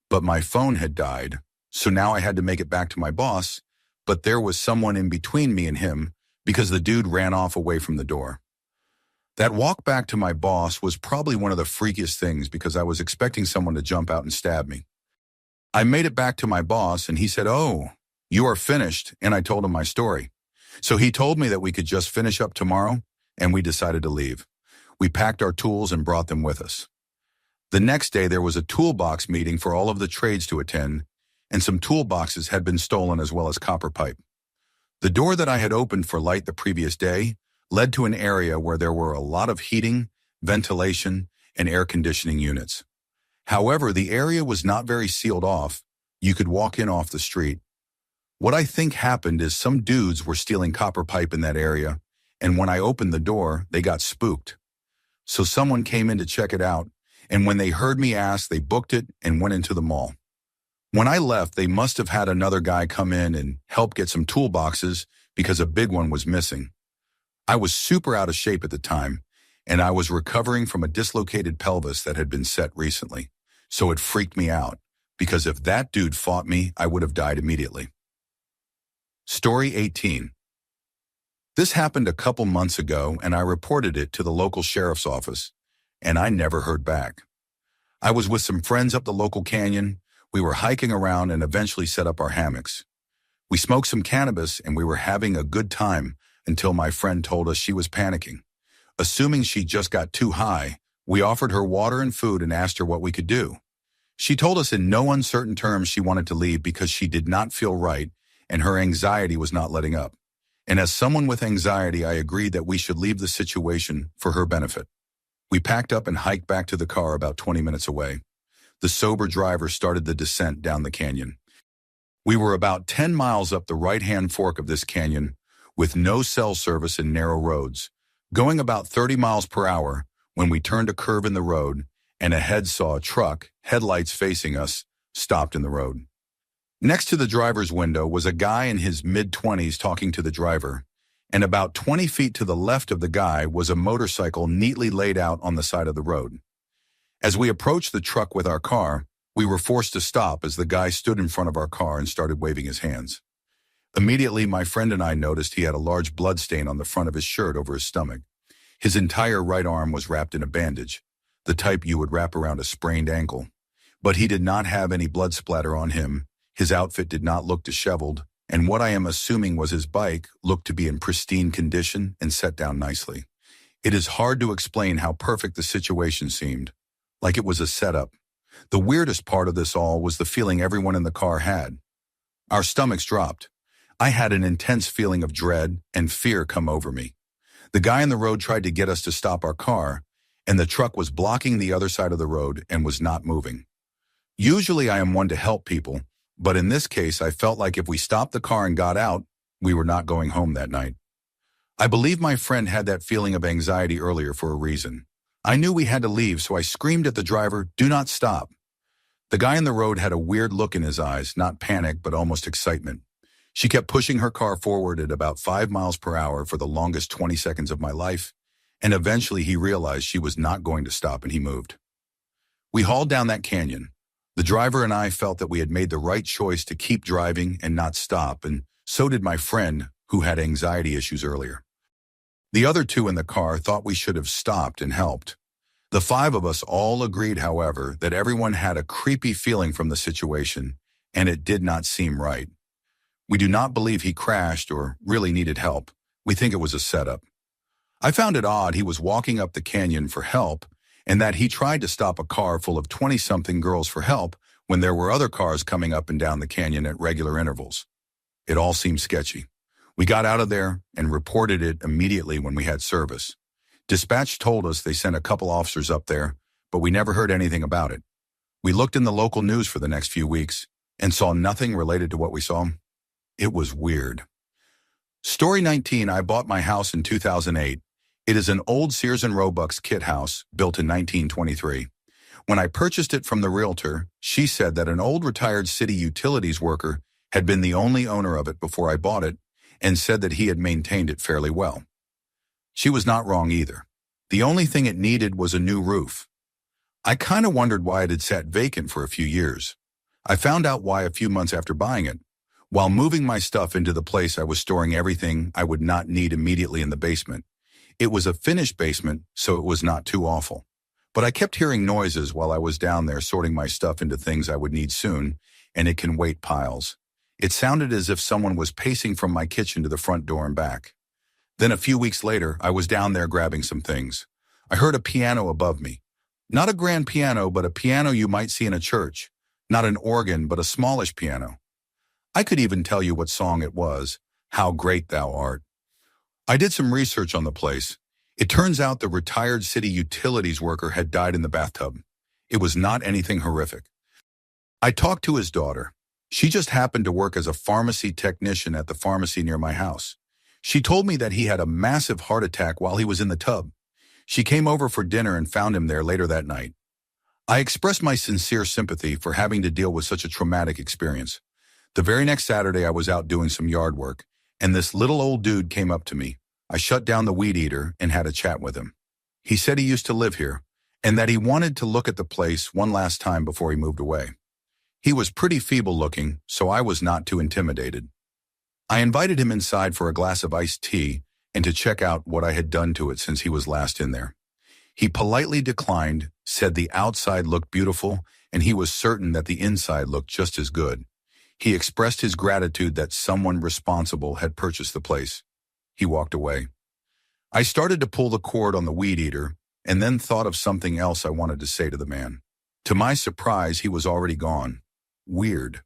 But my phone had died, so now I had to make it back to my boss, but there was someone in between me and him because the dude ran off away from the door. That walk back to my boss was probably one of the freakiest things because I was expecting someone to jump out and stab me. I made it back to my boss and he said, "Oh, you are finished," and I told him my story. So he told me that we could just finish up tomorrow, and we decided to leave. We packed our tools and brought them with us. The next day there was a toolbox meeting for all of the trades to attend, and some toolboxes had been stolen as well as copper pipe. The door that I had opened for light the previous day led to an area where there were a lot of heating, ventilation, and air conditioning units. However, the area was not very sealed off. You could walk in off the street. What I think happened is some dudes were stealing copper pipe in that area, and when I opened the door, they got spooked. So someone came in to check it out, and when they heard me ask, they booked it and went into the mall. When I left, they must have had another guy come in and help get some toolboxes because a big one was missing. I was super out of shape at the time, and I was recovering from a dislocated pelvis that had been set recently, so it freaked me out, because if that dude fought me, I would have died immediately. Story 18. This happened a couple months ago, and I reported it to the local sheriff's office, and I never heard back. I was with some friends up the local canyon. We were hiking around and eventually set up our hammocks. We smoked some cannabis, and we were having a good time until my friend told us she was panicking. Assuming she just got too high, we offered her water and food and asked her what we could do. She told us in no uncertain terms she wanted to leave because she did not feel right and her anxiety was not letting up. And as someone with anxiety, I agreed that we should leave the situation for her benefit. We packed up and hiked back to the car about 20 minutes away. The sober driver started the descent down the canyon. We were about 10 miles up the right-hand fork of this canyon with no cell service and narrow roads, going about 30 miles per hour when we turned a curve in the road and ahead saw a truck, headlights facing us, stopped in the road. Next to the driver's window was a guy in his mid-20s talking to the driver, and about 20 feet to the left of the guy was a motorcycle neatly laid out on the side of the road. As we approached the truck with our car, we were forced to stop as the guy stood in front of our car and started waving his hands. Immediately, my friend and I noticed he had a large blood stain on the front of his shirt over his stomach. His entire right arm was wrapped in a bandage, the type you would wrap around a sprained ankle. But he did not have any blood splatter on him. His outfit did not look disheveled, and what I am assuming was his bike looked to be in pristine condition and set down nicely. It is hard to explain how perfect the situation seemed, like it was a setup. The weirdest part of this all was the feeling everyone in the car had. Our stomachs dropped. I had an intense feeling of dread and fear come over me. The guy on the road tried to get us to stop our car, and the truck was blocking the other side of the road and was not moving. Usually I am one to help people, but in this case I felt like if we stopped the car and got out, we were not going home that night. I believe my friend had that feeling of anxiety earlier for a reason. I knew we had to leave, so I screamed at the driver, "Do not stop." The guy on the road had a weird look in his eyes, not panic, but almost excitement. She kept pushing her car forward at about 5 miles per hour for the longest 20 seconds of my life, and eventually he realized she was not going to stop and he moved. We hauled down that canyon. The driver and I felt that we had made the right choice to keep driving and not stop, and so did my friend, who had anxiety issues earlier. The other two in the car thought we should have stopped and helped. The five of us all agreed, however, that everyone had a creepy feeling from the situation, and it did not seem right. We do not believe he crashed or really needed help. We think it was a setup. I found it odd he was walking up the canyon for help, and that he tried to stop a car full of 20-something girls for help when there were other cars coming up and down the canyon at regular intervals. It all seemed sketchy. We got out of there and reported it immediately when we had service. Dispatch told us they sent a couple officers up there, but we never heard anything about it. We looked in the local news for the next few weeks and saw nothing related to what we saw. It was weird. Story 19. I bought my house in 2008. It is an old Sears and Roebuck's kit house built in 1923. When I purchased it from the realtor, she said that an old retired city utilities worker had been the only owner of it before I bought it and said that he had maintained it fairly well. She was not wrong either. The only thing it needed was a new roof. I kind of wondered why it had sat vacant for a few years. I found out why a few months after buying it. While moving my stuff into the place I was storing everything I would not need immediately in the basement. It was a finished basement, so it was not too awful. But I kept hearing noises while I was down there sorting my stuff into things I would need soon, and it can wait piles. It sounded as if someone was pacing from my kitchen to the front door and back. Then a few weeks later, I was down there grabbing some things. I heard a piano above me. Not a grand piano, but a piano you might see in a church. Not an organ, but a smallish piano. I could even tell you what song it was, How Great Thou Art. I did some research on the place. It turns out the retired city utilities worker had died in the bathtub. It was not anything horrific. I talked to his daughter. She just happened to work as a pharmacy technician at the pharmacy near my house. She told me that he had a massive heart attack while he was in the tub. She came over for dinner and found him there later that night. I expressed my sincere sympathy for having to deal with such a traumatic experience. The very next Saturday, I was out doing some yard work, and this little old dude came up to me. I shut down the weed eater and had a chat with him. He said he used to live here, and that he wanted to look at the place one last time before he moved away. He was pretty feeble-looking, so I was not too intimidated. I invited him inside for a glass of iced tea and to check out what I had done to it since he was last in there. He politely declined, said the outside looked beautiful, and he was certain that the inside looked just as good. He expressed his gratitude that someone responsible had purchased the place. He walked away. I started to pull the cord on the weed eater and then thought of something else I wanted to say to the man. To my surprise, he was already gone. Weird.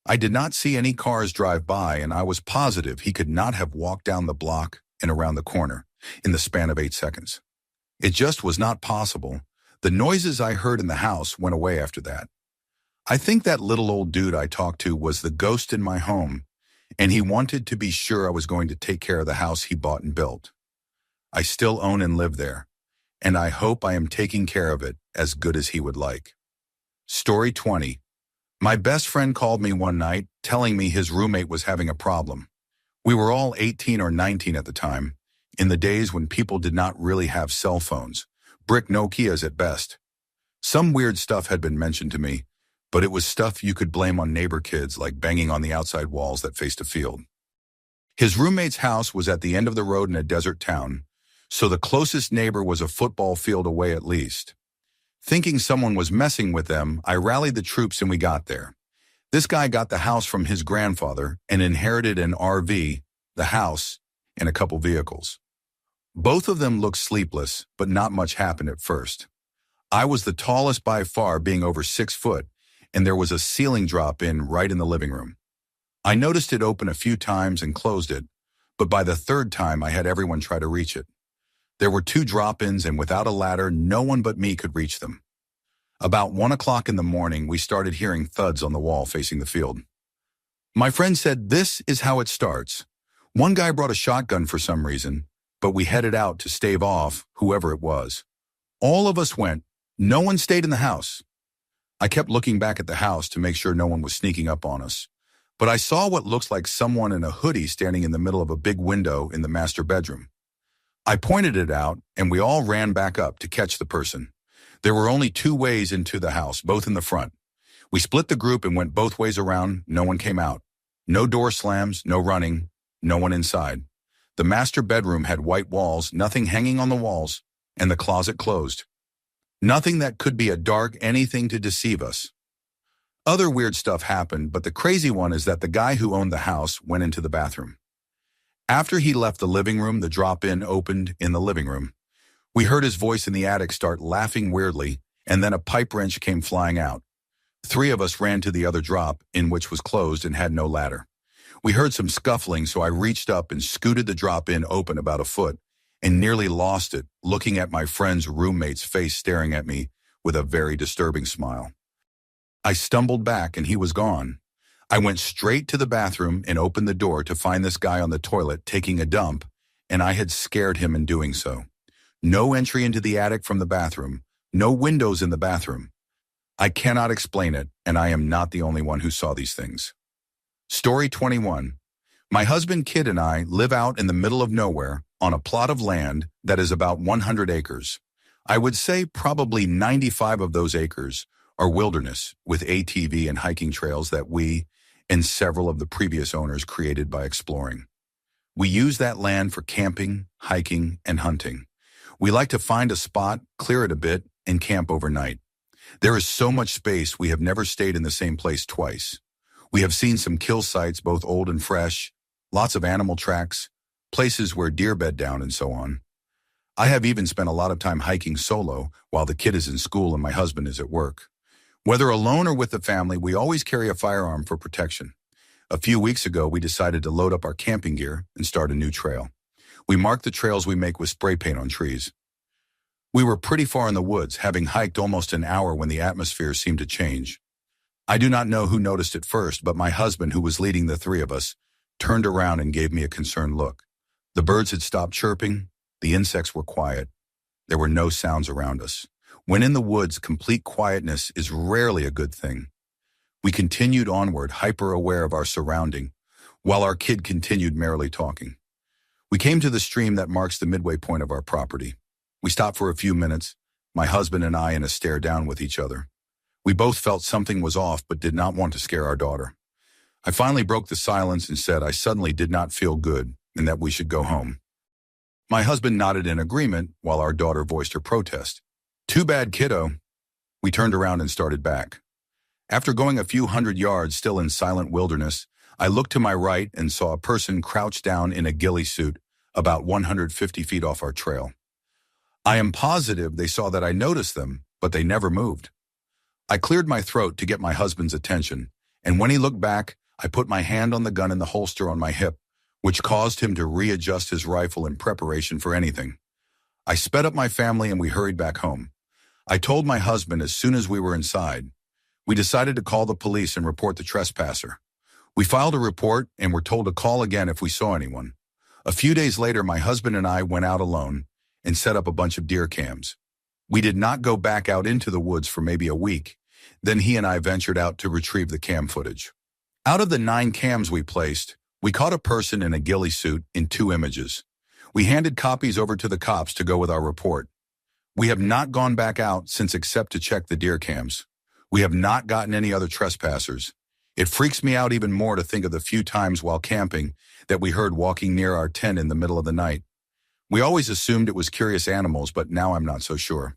I did not see any cars drive by, and I was positive he could not have walked down the block and around the corner in the span of 8 seconds. It just was not possible. The noises I heard in the house went away after that. I think that little old dude I talked to was the ghost in my home, and he wanted to be sure I was going to take care of the house he bought and built. I still own and live there, and I hope I am taking care of it as good as he would like. Story 20. My best friend called me one night, telling me his roommate was having a problem. We were all 18 or 19 at the time, in the days when people did not really have cell phones, brick Nokias at best. Some weird stuff had been mentioned to me, but it was stuff you could blame on neighbor kids, like banging on the outside walls that faced a field. His roommate's house was at the end of the road in a desert town, so the closest neighbor was a football field away at least. Thinking someone was messing with them, I rallied the troops and we got there. This guy got the house from his grandfather and inherited an RV, the house, and a couple vehicles. Both of them looked sleepless, but not much happened at first. I was the tallest by far, being over 6 foot, and there was a ceiling drop-in right in the living room. I noticed it open a few times and closed it, but by the 3rd time I had everyone try to reach it. There were 2 drop-ins, and without a ladder, no one but me could reach them. About 1 o'clock in the morning, we started hearing thuds on the wall facing the field. My friend said, "This is how it starts." One guy brought a shotgun for some reason, but we headed out to stave off whoever it was. All of us went. No one stayed in the house. I kept looking back at the house to make sure no one was sneaking up on us, but I saw what looks like someone in a hoodie standing in the middle of a big window in the master bedroom. I pointed it out, and we all ran back up to catch the person. There were only 2 ways into the house, both in the front. We split the group and went both ways around. No one came out. No door slams, no running, no one inside. The master bedroom had white walls, nothing hanging on the walls, and the closet closed. Nothing that could be a dark anything to deceive us. Other weird stuff happened, but the crazy one is that the guy who owned the house went into the bathroom. After he left the living room, the drop-in opened in the living room. We heard his voice in the attic start laughing weirdly, and then a pipe wrench came flying out. 3 of us ran to the other drop-in, which was closed and had no ladder. We heard some scuffling, so I reached up and scooted the drop-in open about a foot and nearly lost it, looking at my friend's roommate's face staring at me with a very disturbing smile. I stumbled back and he was gone. I went straight to the bathroom and opened the door to find this guy on the toilet taking a dump, and I had scared him in doing so. No entry into the attic from the bathroom, no windows in the bathroom. I cannot explain it, and I am not the only one who saw these things. Story 21. My husband, kid, and I live out in the middle of nowhere on a plot of land that is about 100 acres. I would say probably 95 of those acres are wilderness with ATV and hiking trails that we and several of the previous owners created by exploring. We use that land for camping, hiking, and hunting. We like to find a spot, clear it a bit, and camp overnight. There is so much space we have never stayed in the same place twice. We have seen some kill sites, both old and fresh, lots of animal tracks, places where deer bed down, and so on. I have even spent a lot of time hiking solo while the kid is in school and my husband is at work. Whether alone or with the family, we always carry a firearm for protection. A few weeks ago, we decided to load up our camping gear and start a new trail. We mark the trails we make with spray paint on trees. We were pretty far in the woods, having hiked almost an hour when the atmosphere seemed to change. I do not know who noticed it first, but my husband, who was leading the 3 of us, turned around and gave me a concerned look. The birds had stopped chirping. The insects were quiet. There were no sounds around us. When in the woods, complete quietness is rarely a good thing. We continued onward, hyper-aware of our surrounding, while our kid continued merrily talking. We came to the stream that marks the midway point of our property. We stopped for a few minutes, my husband and I in a stare down with each other. We both felt something was off but did not want to scare our daughter. I finally broke the silence and said I suddenly did not feel good and that we should go home. My husband nodded in agreement while our daughter voiced her protest. "Too bad, kiddo." We turned around and started back. After going a few hundred yards still in silent wilderness, I looked to my right and saw a person crouched down in a ghillie suit about 150 feet off our trail. I am positive they saw that I noticed them, but they never moved. I cleared my throat to get my husband's attention, and when he looked back, I put my hand on the gun in the holster on my hip, which caused him to readjust his rifle in preparation for anything. I sped up my family and we hurried back home. I told my husband as soon as we were inside. We decided to call the police and report the trespasser. We filed a report and were told to call again if we saw anyone. A few days later, my husband and I went out alone and set up a bunch of deer cams. We did not go back out into the woods for maybe a week. Then he and I ventured out to retrieve the cam footage. Out of the 9 cams we placed, we caught a person in a ghillie suit in 2 images. We handed copies over to the cops to go with our report. We have not gone back out since except to check the deer cams. We have not gotten any other trespassers. It freaks me out even more to think of the few times while camping that we heard walking near our tent in the middle of the night. We always assumed it was curious animals, but now I'm not so sure.